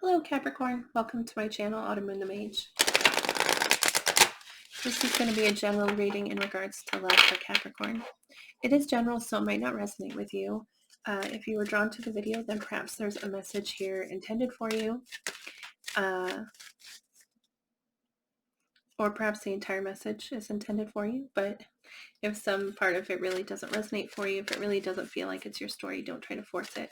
Hello Capricorn, welcome to my channel, Autumn Moon the Mage. This is going to be a general reading in regards to love for Capricorn. It is general, so it might not resonate with you. If you were drawn to the video, then perhaps there's a message here intended for you. Or perhaps the entire message is intended for you, but if some part of it really doesn't resonate for you, if it really doesn't feel like it's your story, don't try to force it.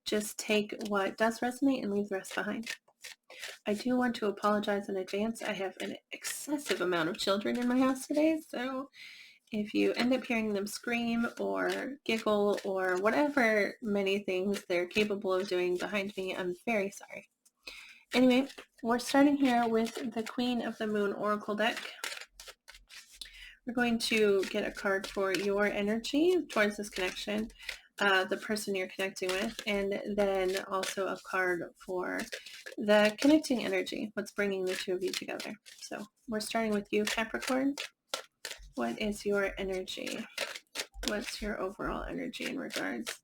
Just take what does resonate and leave the rest behind. I do want to apologize in advance. I have an excessive amount of children in my house today, so if you end up hearing them scream or giggle or whatever many things they're capable of doing behind me, I'm very sorry. Anyway, we're starting here with the Queen of the Moon Oracle deck. We're going to get a card for your energy towards this connection, the person you're connecting with, and then also a card for the connecting energy, what's bringing the two of you together. So we're starting with you, Capricorn. What is your energy? What's your overall energy in regards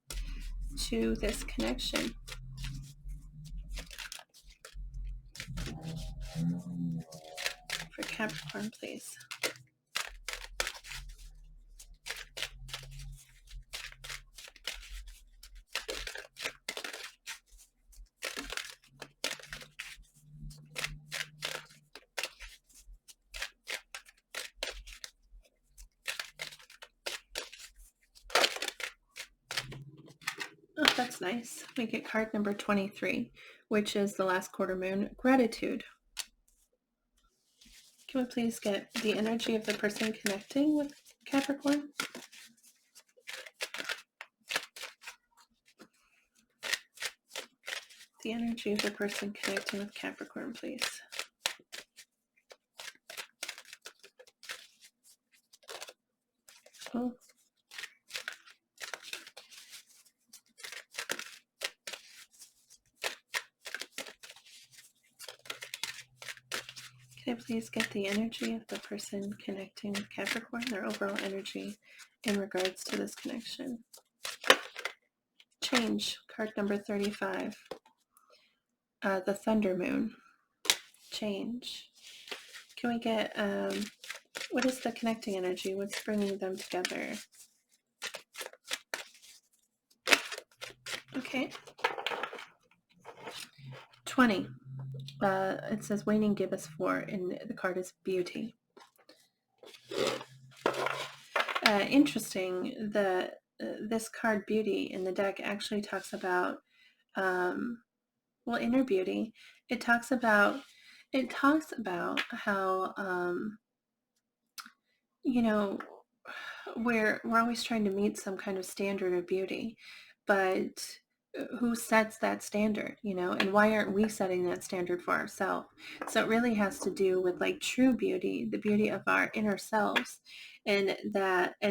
to this connection? For Capricorn, please. Oh, that's nice. We get card number 23, which is the last quarter moon, gratitude. Can we please get the energy of the person connecting with Capricorn? The energy of the person connecting with Capricorn, please. Oh. Can I please get the energy of the person connecting with Capricorn, their overall energy in regards to this connection? Change, card number 35. The Thunder Moon. Change. Can we get, what is the connecting energy? What's bringing them together? Okay. 20. It says waning give us 4, and the card is beauty. Interesting. This card beauty in the deck actually talks about inner beauty. It talks about how we're always trying to meet some kind of standard of beauty, but who sets that standard, and why aren't we setting that standard for ourselves? So it really has to do with like true beauty, the beauty of our inner selves, and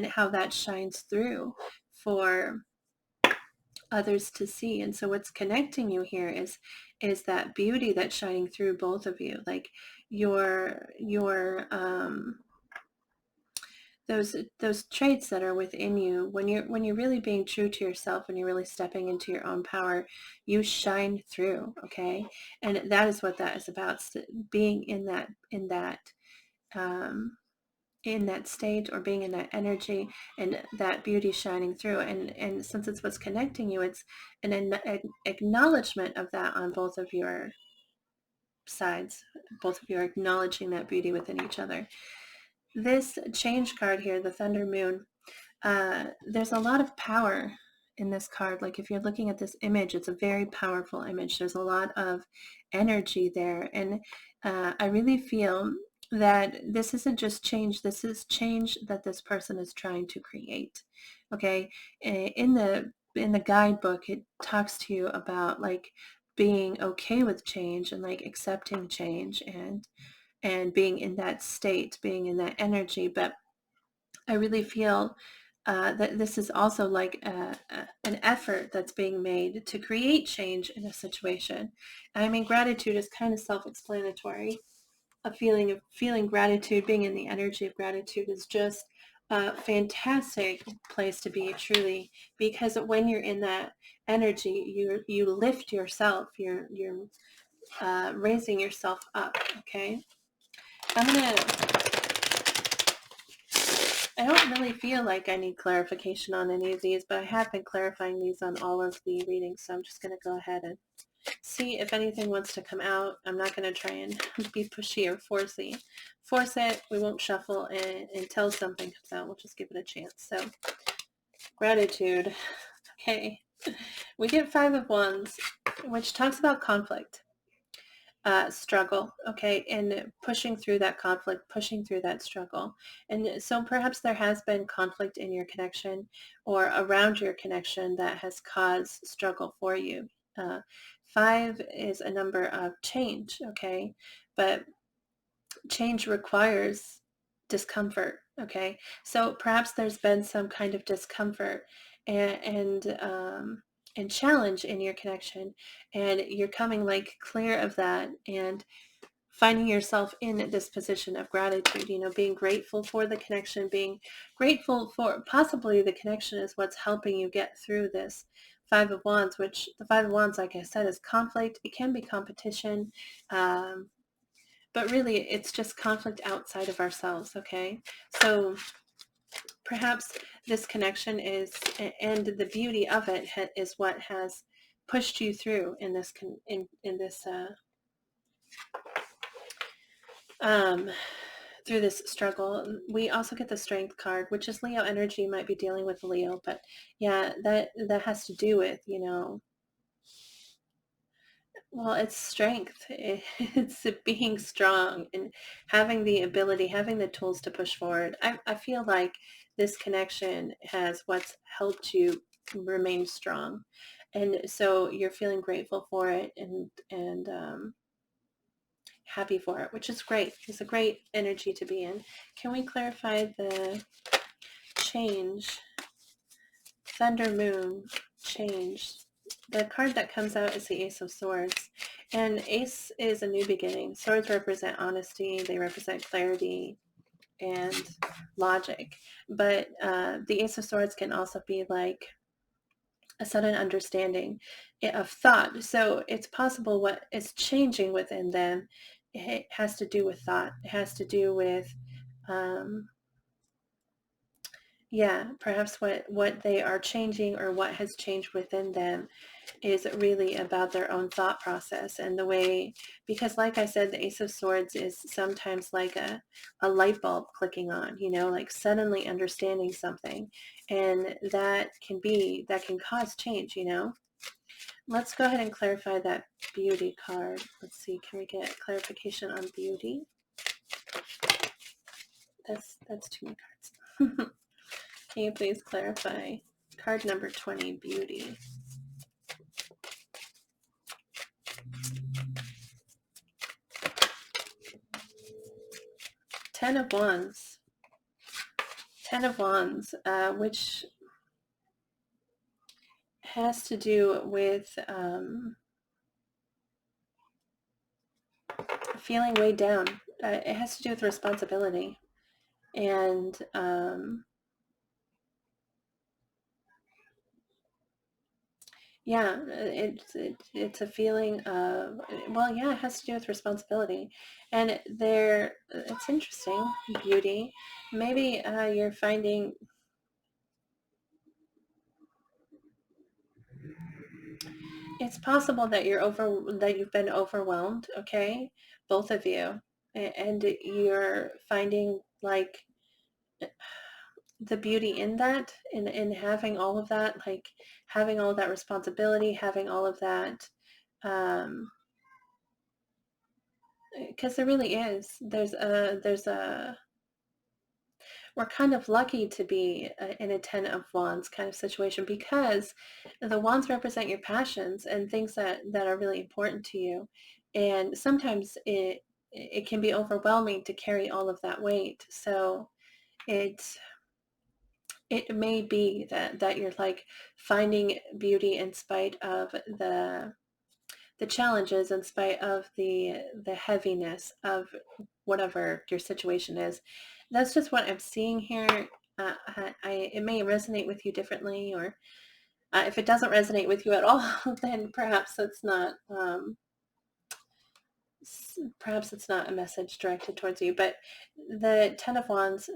how that shines through for others to see. And so what's connecting you here is that beauty that's shining through both of you, like your those traits that are within you. When you're really being true to yourself and you're really stepping into your own power, you shine through. Okay, and that is what that is about, being in that state, or being in that energy, and that beauty shining through. And since it's what's connecting you, it's an acknowledgement of that on both of your sides. Both of you are acknowledging that beauty within each other. This change card here, the Thunder Moon, there's a lot of power in this card. Like if you're looking at this image, it's a very powerful image. There's a lot of energy there. And I really feel that this isn't just change. This is change that this person is trying to create. Okay. In the guidebook, it talks to you about like being okay with change and like accepting change and being in that state, being in that energy. But I really feel that this is also like an effort that's being made to create change in a situation. I mean, gratitude is kind of self-explanatory. A feeling of feeling gratitude, being in the energy of gratitude, is just a fantastic place to be, truly, because when you're in that energy, you lift yourself. You're raising yourself up. Okay, I'm gonna. I don't really feel like I need clarification on any of these, but I have been clarifying these on all of the readings, so I'm just going to go ahead and see if anything wants to come out. I'm not going to try and be pushy or force it. We won't shuffle until something comes out. We'll just give it a chance. So, gratitude. Okay. We get 5 of Wands, which talks about conflict. Struggle, okay, and pushing through that conflict, pushing through that struggle. And so perhaps there has been conflict in your connection or around your connection that has caused struggle for you. 5 is a number of change, okay, but change requires discomfort, okay? So perhaps there's been some kind of discomfort and challenge in your connection, and you're coming like clear of that and finding yourself in this position of gratitude, being grateful for the connection, being grateful for possibly the connection is what's helping you get through this 5 of Wands, which the 5 of Wands, like I said, is conflict. It can be competition. But really, it's just conflict outside of ourselves, okay? So perhaps this connection is, and the beauty of it is what has pushed you through in this, through this struggle. We also get the Strength card, which is Leo energy. Might be dealing with Leo, but yeah, that has to do with, well, it's strength. It's being strong and having the ability, having the tools to push forward. I feel like this connection has what's helped you remain strong. And so you're feeling grateful for it and happy for it, which is great. It's a great energy to be in. Can we clarify the change? Thunder, Moon, change. The card that comes out is the Ace of Swords. And Ace is a new beginning. Swords represent honesty. They represent clarity and logic. But the Ace of Swords can also be like a sudden understanding of thought. So it's possible what is changing within them, it has to do with thought. It has to do with perhaps what they are changing or what has changed within them is really about their own thought process and the way, because like I said, the Ace of Swords is sometimes like a light bulb clicking on, like suddenly understanding something. And that can cause change, Let's go ahead and clarify that beauty card. Let's see, can we get clarification on beauty? That's too many cards. Can you please clarify card number 20, beauty? Ten of Wands. Ten of Wands, which has to do with feeling weighed down. It has to do with responsibility. And it's a feeling of, it has to do with responsibility. And it's interesting, beauty. Maybe you're finding, it's possible that you've been overwhelmed, okay? Both of you. And you're finding like the beauty in that, in having all of that, like having all of that responsibility, having all of that, because there really is. We're kind of lucky to be in a Ten of Wands kind of situation, because the wands represent your passions and things that are really important to you. And sometimes it can be overwhelming to carry all of that weight. So it may be that you're like finding beauty in spite of the challenges, in spite of the heaviness of whatever your situation is. That's just what I'm seeing here. It may resonate with you differently, or if it doesn't resonate with you at all, then perhaps it's not a message directed towards you. But the Ten of Wands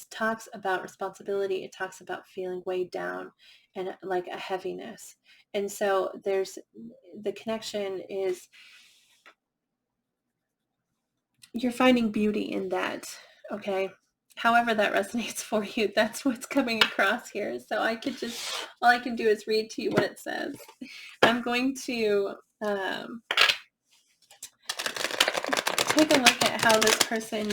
talks about responsibility. It talks about feeling weighed down and like a heaviness. And so there's the connection is you're finding beauty in that, okay? However that resonates for you, that's what's coming across here. So all I can do is read to you what it says. I'm going to take a look at how this person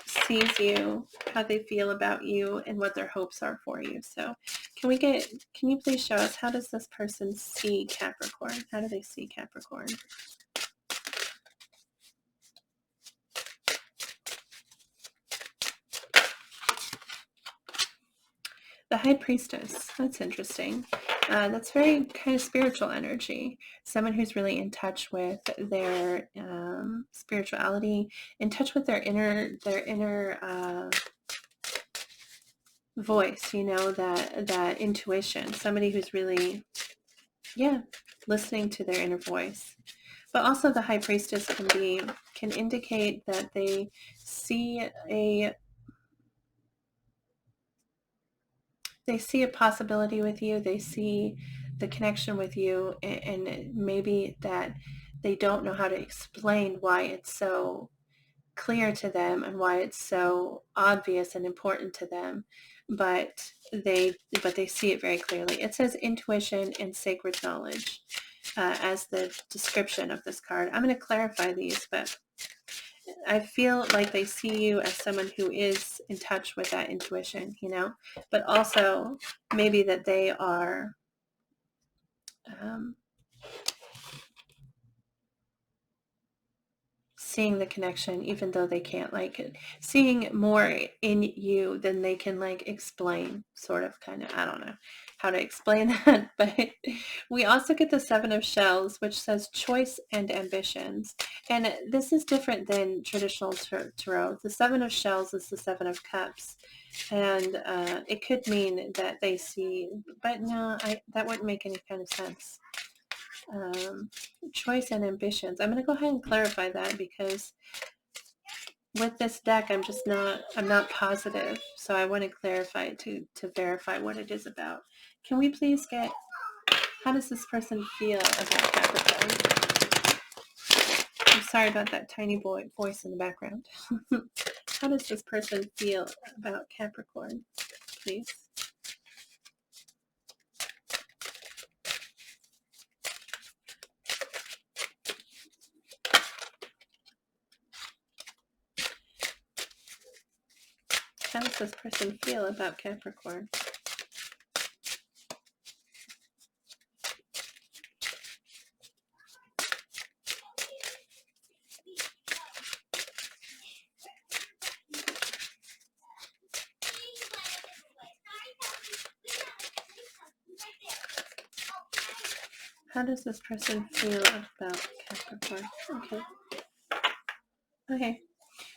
sees you, how they feel about you, and what their hopes are for you. So can you please show us, how does this person see Capricorn? How do they see Capricorn? The High Priestess, that's interesting. That's very kind of spiritual energy. Someone who's really in touch with their spirituality, in touch with their inner voice, that intuition. Somebody who's really, listening to their inner voice. But also the High Priestess can indicate that they see a possibility with you. They see the connection with you, and maybe that they don't know how to explain why it's so clear to them and why it's so obvious and important to them, but they see it very clearly. It says intuition and sacred knowledge as the description of this card. I'm going to clarify these, but I feel like they see you as someone who is in touch with that intuition, but also maybe that they are seeing the connection, even though they can't seeing more in you than they can explain, sort of, kind of. I don't know how to explain that. But we also get the Seven of Shells, which says choice and ambitions. And this is different than traditional tarot. The Seven of Shells is the Seven of Cups. And it could mean that they see, but no, that wouldn't make any kind of sense. Choice and ambitions. I'm going to go ahead and clarify that, because with this deck, I'm not positive. So I want to clarify to verify what it is about. Can we please get, how does this person feel about Capricorn? I'm sorry about that tiny voice in the background. How does this person feel about Capricorn, please? How does this person feel about Capricorn? How does this person feel about Capricorn? Okay.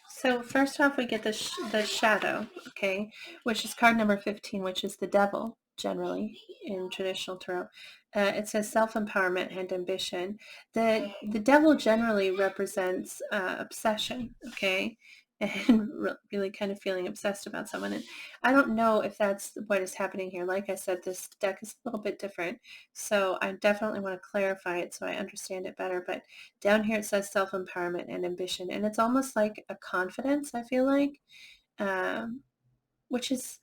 So first off, we get the shadow, okay, which is card number 15, which is the devil, generally, in traditional tarot. It says self-empowerment and ambition. The devil generally represents obsession, okay, and really kind of feeling obsessed about someone. And I don't know if that's what is happening here. Like I said, this deck is a little bit different, so I definitely want to clarify it so I understand it better. But down here it says self-empowerment and ambition, and it's almost like a confidence, I feel like, which is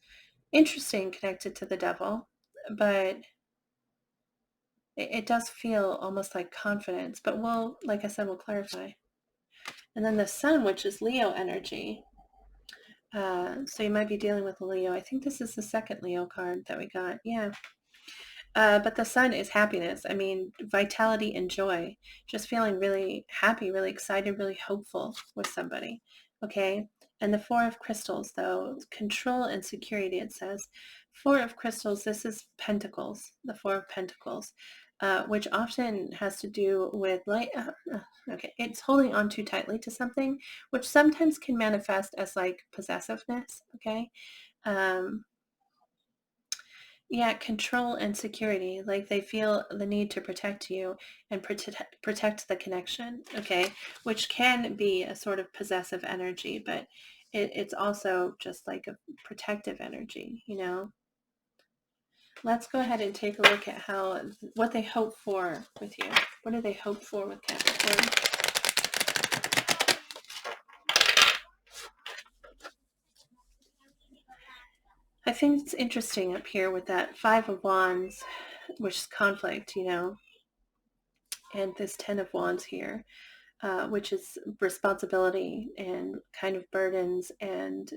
interesting, connected to the devil, but it does feel almost like confidence. But like I said, we'll clarify. And then the sun, which is Leo energy. So you might be dealing with Leo. I think this is the second Leo card that we got. Yeah. But the sun is happiness. I mean, vitality and joy. Just feeling really happy, really excited, really hopeful with somebody. Okay. And the Four of Crystals, though, control and security, it says. Four of Crystals, this is Pentacles, the Four of Pentacles, which often has to do with it's holding on too tightly to something, which sometimes can manifest as possessiveness. Okay. Yeah, control and security. Like they feel the need to protect you and protect the connection, okay? Which can be a sort of possessive energy, but it's also just like a protective energy, you know? Let's go ahead and take a look at what they hope for with you. What do they hope for with Capricorn? I think it's interesting up here with that Five of Wands, which is conflict, you know, and this Ten of Wands here, which is responsibility and kind of burdens and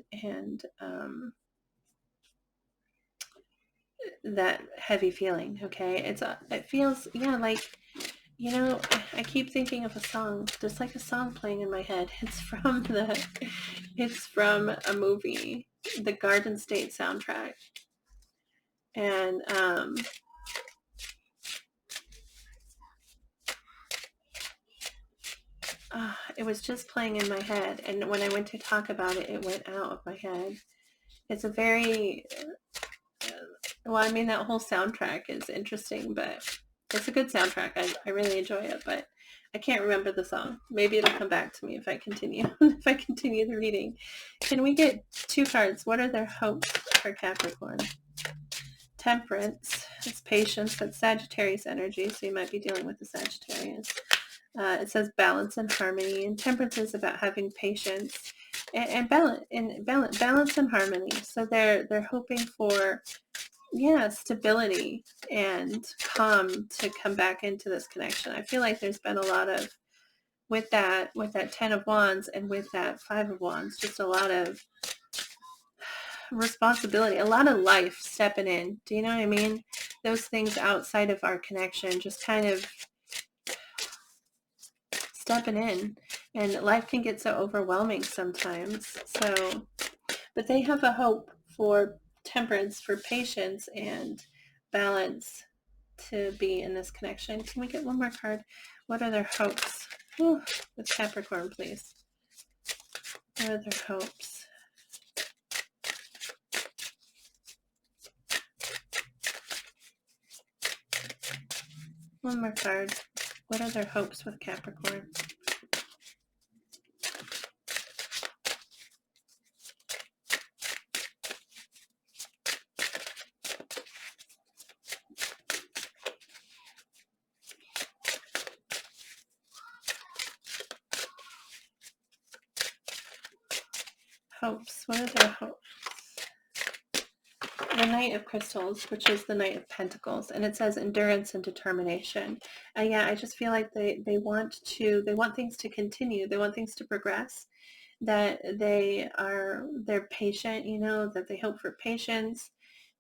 that heavy feeling. Okay, it feels, yeah, like, you know, I keep thinking of a song. There's like a song playing in my head. It's from a movie, the Garden State soundtrack, and it was just playing in my head, and when I went to talk about it, it went out of my head. It's a very well, I mean, that whole soundtrack is interesting, but it's a good soundtrack. I really enjoy it, but I can't remember the song. Maybe it'll come back to me if I continue if I continue the reading. Can we get 2 cards? What are their hopes for Capricorn? Temperance. It's patience. That's Sagittarius energy, so you might be dealing with the Sagittarius. It says balance and harmony, and temperance is about having patience and balance and harmony. So they're hoping for, yeah, stability and calm to come back into this connection. I feel like there's been a lot of, with that Ten of Wands and with that Five of Wands, just a lot of responsibility, a lot of life stepping in. Do you know what I mean? Those things outside of our connection just kind of stepping in, and life can get so overwhelming sometimes. So, but they have a hope for temperance, for patience and balance to be in this connection. Can we get one more card? What are their hopes? Whew, with Capricorn, please. What are their hopes? One more card. What are their hopes with Capricorn? Hopes. What are their hopes? The Knight of Crystals, which is the Knight of Pentacles, and it says endurance and determination. Yeah, I just feel like they want things to continue. They want things to progress. That they're patient, you know, that they hope for patience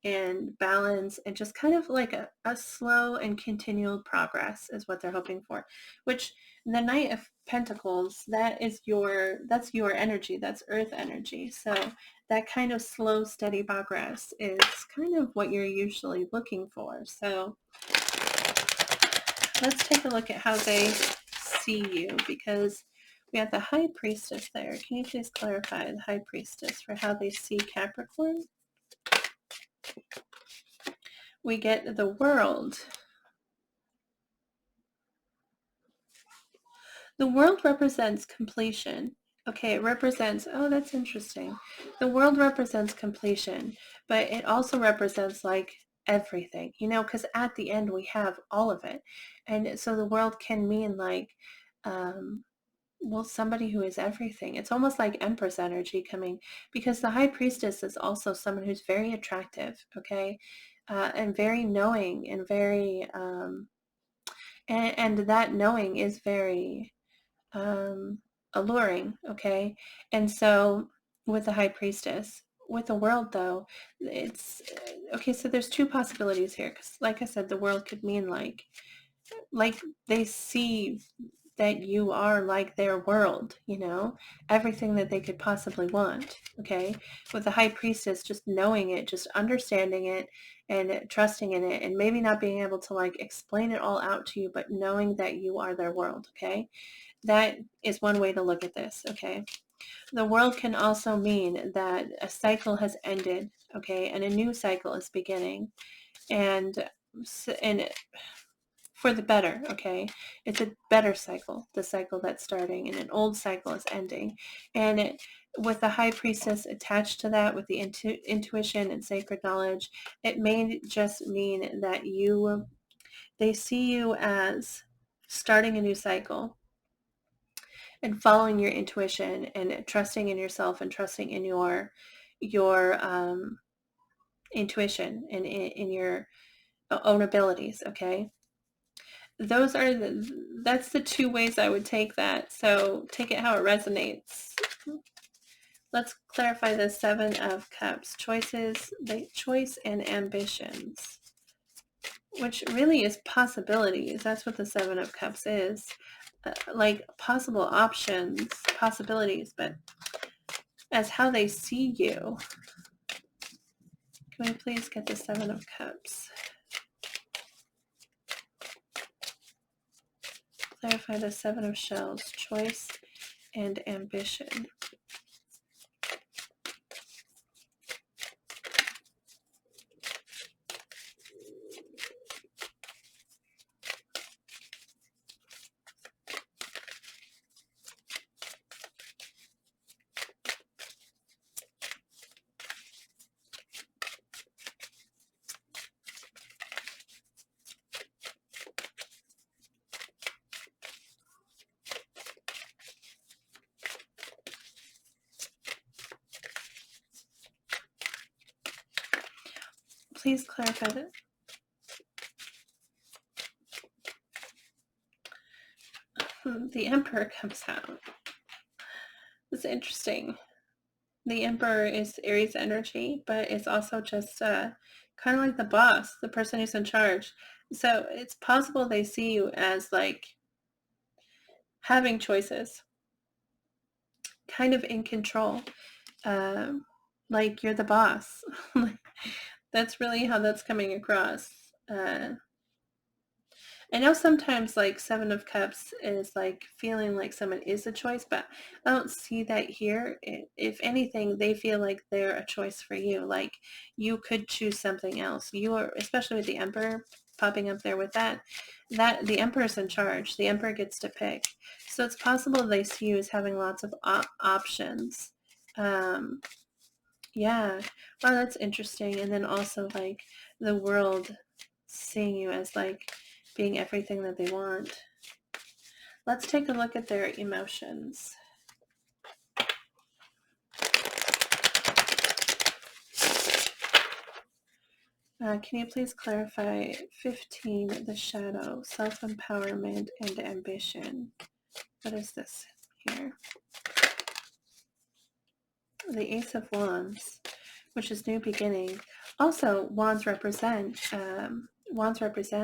and balance and just kind of like a slow and continual progress is what they're hoping for. Which the Knight of Pentacles, that's your energy, that's earth energy. So that kind of slow, steady progress is kind of what you're usually looking for. So let's take a look at how they see you, because we have the High Priestess there. Can you please clarify the High Priestess for how they see Capricorn? We get the World. The World represents completion. Okay, it represents, oh, that's interesting. The World represents completion, but it also represents like everything, you know, because at the end we have all of it. And so the World can mean like, well, somebody who is everything. It's almost like Empress energy coming, because the High Priestess is also someone who's very attractive, okay, and very knowing and very, and that knowing is very alluring, okay? And so with the High Priestess, with the World though, it's, okay, so there's 2 possibilities here, because like I said, the World could mean like they see that you are like their world, you know, everything that they could possibly want, okay? With the High Priestess, just knowing it, just understanding it and trusting in it, and maybe not being able to like explain it all out to you, but knowing that you are their world, okay? That is one way to look at this, okay? The World can also mean that a cycle has ended, okay, and a new cycle is beginning. and for the better, okay? It's a better cycle, the cycle that's starting, and an old cycle is ending. And with the High Priestess attached to that, with the intuition and sacred knowledge, it may just mean that they see you as starting a new cycle and following your intuition and trusting in yourself and trusting in your intuition and in your own abilities, okay? That's the two ways I would take that. So take it how it resonates. Let's clarify the Seven of Cups. Choices, the choice and ambitions, which really is possibilities. That's what the Seven of Cups is. Like possible options, possibilities, but as how they see you. Can we please get the Seven of Cups? Clarify the Seven of Shells, choice and ambition. Please clarify that. The Emperor comes out. It's interesting. The Emperor is Aries energy, but it's also just kind of like the boss, the person who's in charge. So it's possible they see you as like having choices, kind of in control, like you're the boss. That's really how that's coming across. I know sometimes like Seven of Cups is like feeling like someone is a choice, but I don't see that here. If anything, they feel like they're a choice for you. Like you could choose something else. You are, especially with the Emperor popping up there with that the Emperor's in charge. The Emperor gets to pick. So it's possible they see you as having lots of options. Yeah. Wow, that's interesting. And then also like the world seeing you as like being everything that they want. Let's take a look at their emotions. Can you please clarify 15, the shadow, self-empowerment and ambition? What is this here? The Ace of Wands, which is new beginning. Also, wands represent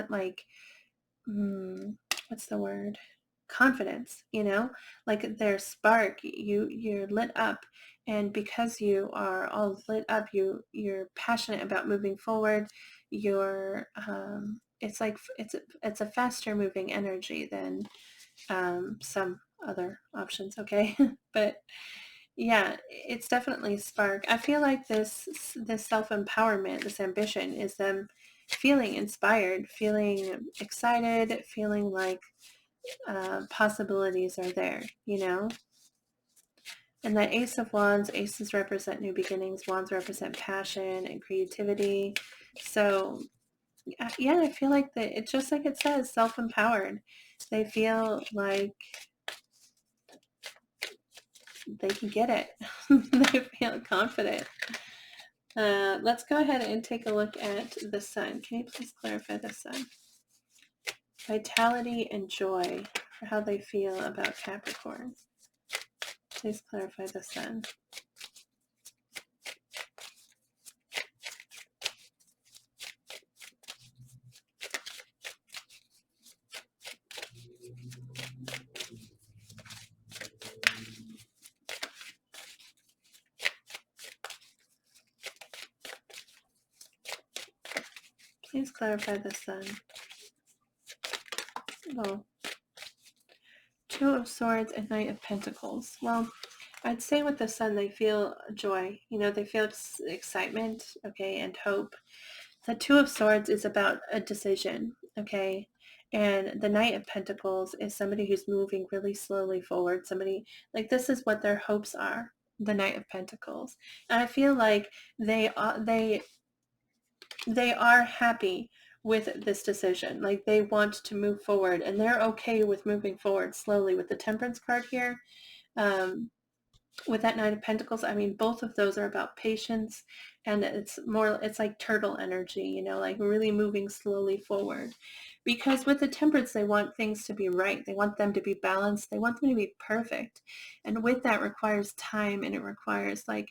like, what's the word? Confidence, like their spark. You're lit up, and because you are all lit up, you're passionate about moving forward. You're it's like it's a faster moving energy than some other options, okay? But yeah, it's definitely spark. I feel like this self-empowerment, this ambition is them feeling inspired, feeling excited, feeling like possibilities are there, And that Ace of Wands, aces represent new beginnings, wands represent passion and creativity. So yeah, I feel like it's just like it says, self-empowered. They feel like they can get it. They feel confident. Let's go ahead and take a look at the sun. Can you please clarify the sun? Vitality and joy, for how they feel about Capricorn. Please clarify the sun. Please clarify the sun. Well, Two of Swords and Knight of Pentacles. Well, I'd say with the sun, they feel joy. They feel excitement, okay, and hope. The Two of Swords is about a decision, okay? And the Knight of Pentacles is somebody who's moving really slowly forward. Somebody, like, this is what their hopes are, the Knight of Pentacles. And I feel like they are happy with this decision. Like, they want to move forward, and they're okay with moving forward slowly. With the Temperance card here, with that Knight of Pentacles, I mean, both of those are about patience, and it's like turtle energy, you know, like really moving slowly forward. Because with the Temperance, they want things to be right. They want them to be balanced. They want them to be perfect. And with that requires time, and it requires like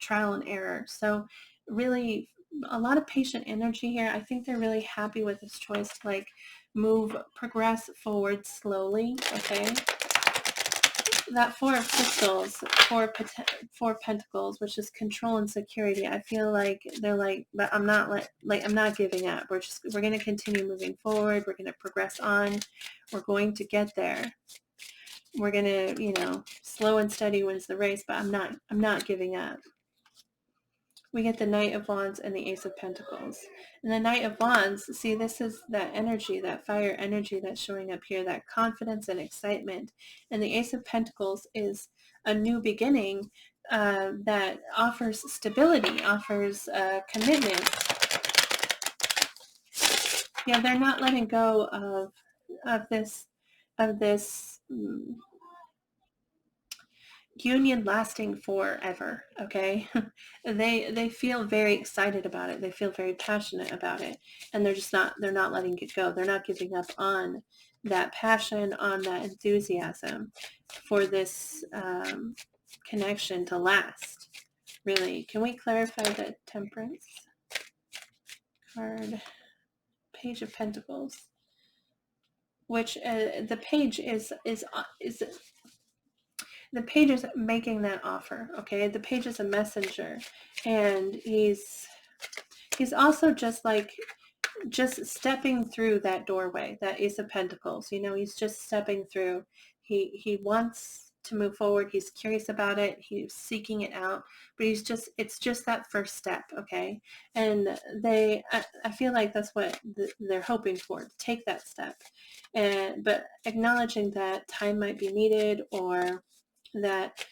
trial and error. So really a lot of patient energy here. I think they're really happy with this choice to like progress forward slowly, okay? That Four of Crystals, Four Pentacles, which is control and security. I feel like they're like, but I'm not I'm not giving up. We're going to continue moving forward. We're going to progress on. We're going to get there. We're going to, you know, slow and steady wins the race, but I'm not giving up. We get the Knight of Wands and the Ace of Pentacles. And the Knight of Wands, see, this is that energy, that fire energy that's showing up here, that confidence and excitement. And the Ace of Pentacles is a new beginning that offers stability, offers commitment. Yeah, they're not letting go of this union lasting forever, okay? They feel very excited about it. They feel very passionate about it, and they're not letting it go. They're not giving up on that passion, on that enthusiasm for this connection to last. Really, can we clarify the Temperance card? Page of Pentacles, which the page is the page is making that offer, okay? The page is a messenger, and he's also just stepping through that doorway, that Ace of Pentacles. You know, he's just stepping through. He wants to move forward. He's curious about it. He's seeking it out, but it's just that first step, okay? And I feel like that's what they're hoping for, to take that step, but acknowledging that time might be needed, or that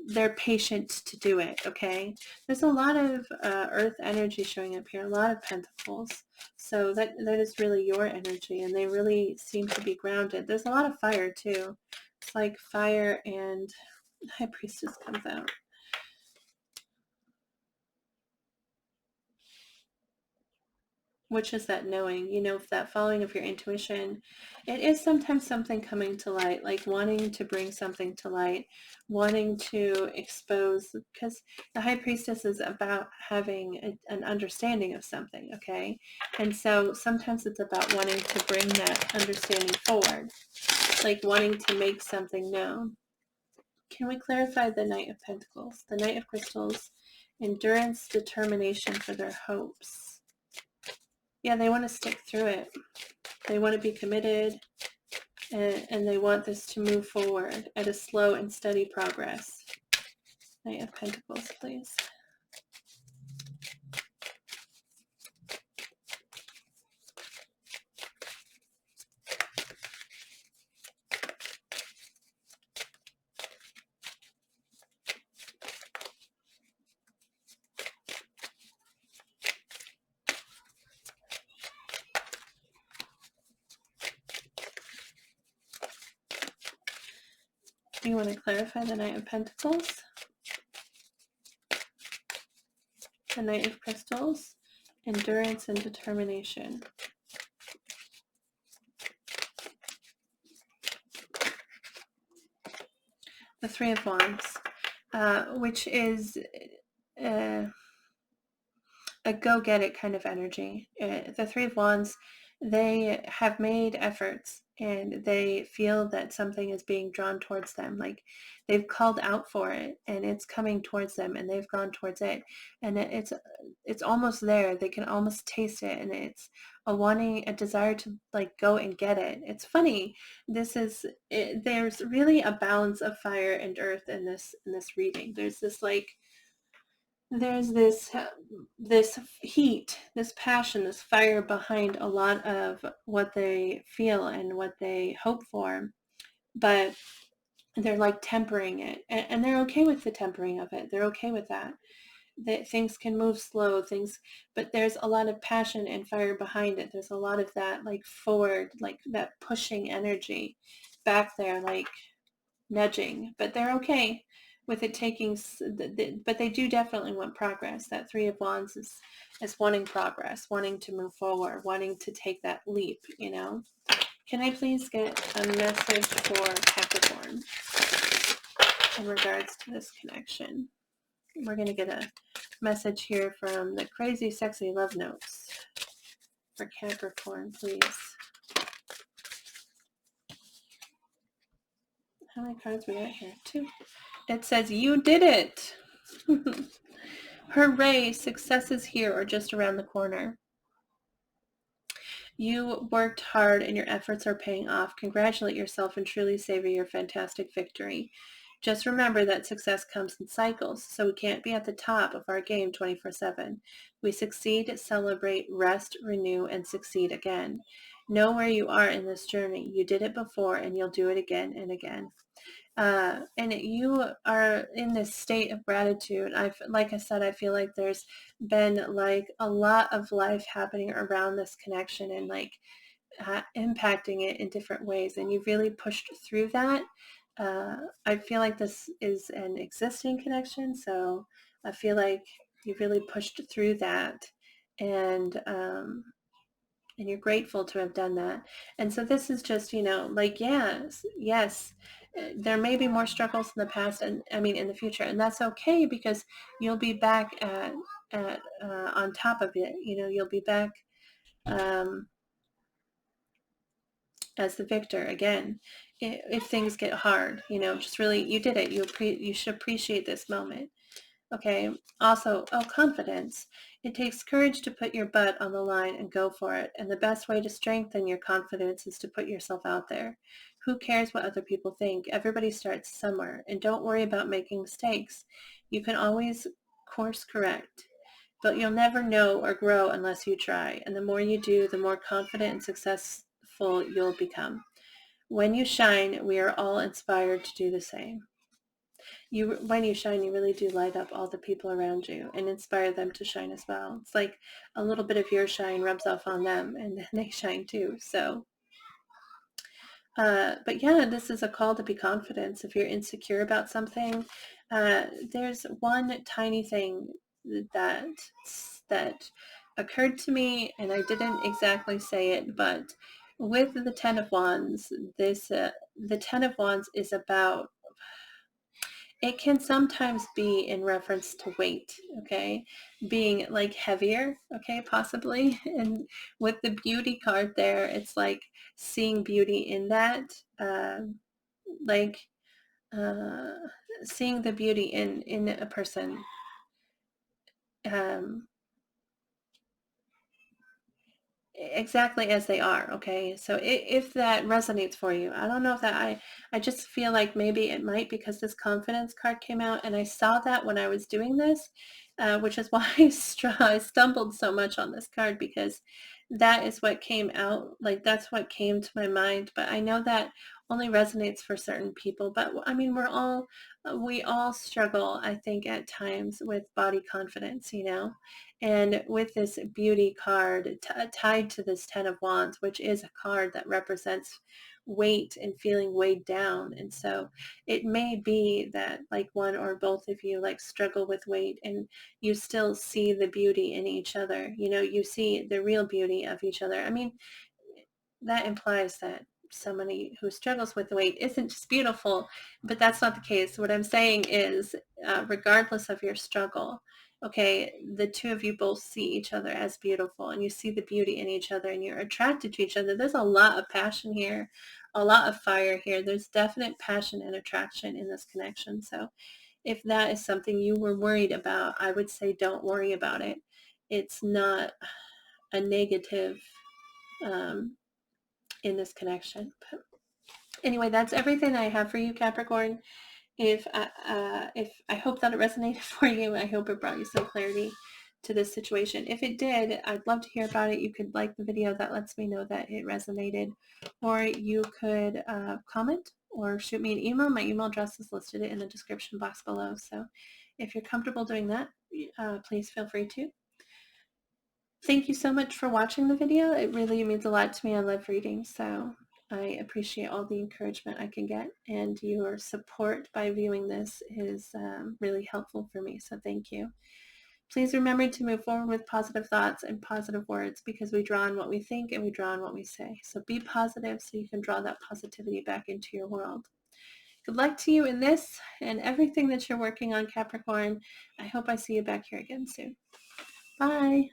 they're patient to do it, okay? There's a lot of earth energy showing up here, a lot of pentacles. So that is really your energy, and they really seem to be grounded. There's a lot of fire too. It's like fire, and High Priestess comes out. Which is that knowing, you know, that following of your intuition. It is sometimes something coming to light, like wanting to bring something to light, wanting to expose, because the High Priestess is about having an understanding of something, okay? And so sometimes it's about wanting to bring that understanding forward, like wanting to make something known. Can we clarify the Knight of Pentacles? The Knight of Crystals, endurance, determination for their hopes. Yeah, they want to stick through it. They want to be committed, and they want this to move forward at a slow and steady progress. Knight of Pentacles, please. You want to clarify the Knight of Pentacles? The Knight of Crystals, endurance and determination. The Three of Wands, which is a go-get-it kind of energy. The Three of Wands, they have made efforts, and they feel that something is being drawn towards them. Like, they've called out for it, and it's coming towards them, and they've gone towards it, and it's almost there. They can almost taste it, and it's a desire to like go and get it. It's funny. There's really a balance of fire and earth in this reading. There's this like there's this heat, this passion, this fire behind a lot of what they feel and what they hope for, but they're like tempering it, and they're okay with the tempering of it. They're okay with that. That things can move slow, but there's a lot of passion and fire behind it. There's a lot of that like forward, like that pushing energy back there, like nudging, but they're okay with it taking, but they do definitely want progress. That Three of Wands is wanting progress, wanting to move forward, wanting to take that leap, you know. Can I please get a message for Capricorn in regards to this connection? We're going to get a message here from the Crazy Sexy Love Notes for Capricorn, please. How many cards we got here? 2. It says, you did it. Hooray, success is here or just around the corner. You worked hard and your efforts are paying off. Congratulate yourself and truly savor your fantastic victory. Just remember that success comes in cycles, so we can't be at the top of our game 24/7. We succeed, celebrate, rest, renew, and succeed again. Know where you are in this journey. You did it before and you'll do it again and again. And you are in this state of gratitude. Like I said, I feel like there's been like a lot of life happening around this connection and like impacting it in different ways. And you've really pushed through that. I feel like this is an existing connection. So I feel like you've really pushed through that. And you're grateful to have done that. And so this is just, you know, like, yes, there may be more struggles in the past and I mean in the future, and that's okay because you'll be back at on top of it. You know, you'll be back as the victor again. If things get hard, you know, just really, you did it. You should appreciate this moment. Okay. Also, confidence. It takes courage to put your butt on the line and go for it. And the best way to strengthen your confidence is to put yourself out there. Who cares what other people think? Everybody starts somewhere. And don't worry about making mistakes. You can always course correct. But you'll never know or grow unless you try. And the more you do, the more confident and successful you'll become. When you shine, we are all inspired to do the same. When you shine, you really do light up all the people around you and inspire them to shine as well. It's like a little bit of your shine rubs off on them and then they shine too. So, but yeah, this is a call to be confident. If you're insecure about something, there's one tiny thing that that occurred to me, and I didn't exactly say it, but with the Ten of Wands, the Ten of Wands is about, it can sometimes be in reference to weight, okay? Being like heavier, okay, possibly. And with the beauty card there, it's like seeing beauty in that, like uh, seeing the beauty in a person. Um, exactly as they are. Okay, so if that resonates for you, I don't know if that, I just feel like maybe it might, because this confidence card came out and I saw that when I was doing this, which is why I stumbled so much on this card, because that is what came out, like that's what came to my mind. But I know that only resonates for certain people. But I mean, we all struggle, I think, at times with body confidence, you know. And with this beauty card tied to this Ten of Wands, which is a card that represents weight and feeling weighed down. And so it may be that like one or both of you like struggle with weight and you still see the beauty in each other. You know, you see the real beauty of each other. I mean, that implies that somebody who struggles with weight isn't just beautiful, but that's not the case. What I'm saying is, regardless of your struggle, okay, the two of you both see each other as beautiful and you see the beauty in each other and you're attracted to each other. There's a lot of passion here, a lot of fire here. There's definite passion and attraction in this connection. So if that is something you were worried about, I would say don't worry about it. It's not a negative in this connection. But anyway, that's everything I have for you, Capricorn. if I hope that it resonated for you. I hope it brought you some clarity to this situation. If it did, I'd love to hear about it. You could like the video, that lets me know that it resonated, or you could comment or shoot me an email. My email address is listed in the description box below. So if you're comfortable doing that, please feel free to. Thank you so much for watching the video. It really means a lot to me. I love reading, so I appreciate all the encouragement I can get, and your support by viewing this is really helpful for me, so thank you. Please remember to move forward with positive thoughts and positive words, because we draw on what we think and we draw on what we say. So be positive so you can draw that positivity back into your world. Good luck to you in this and everything that you're working on, Capricorn. I hope I see you back here again soon. Bye.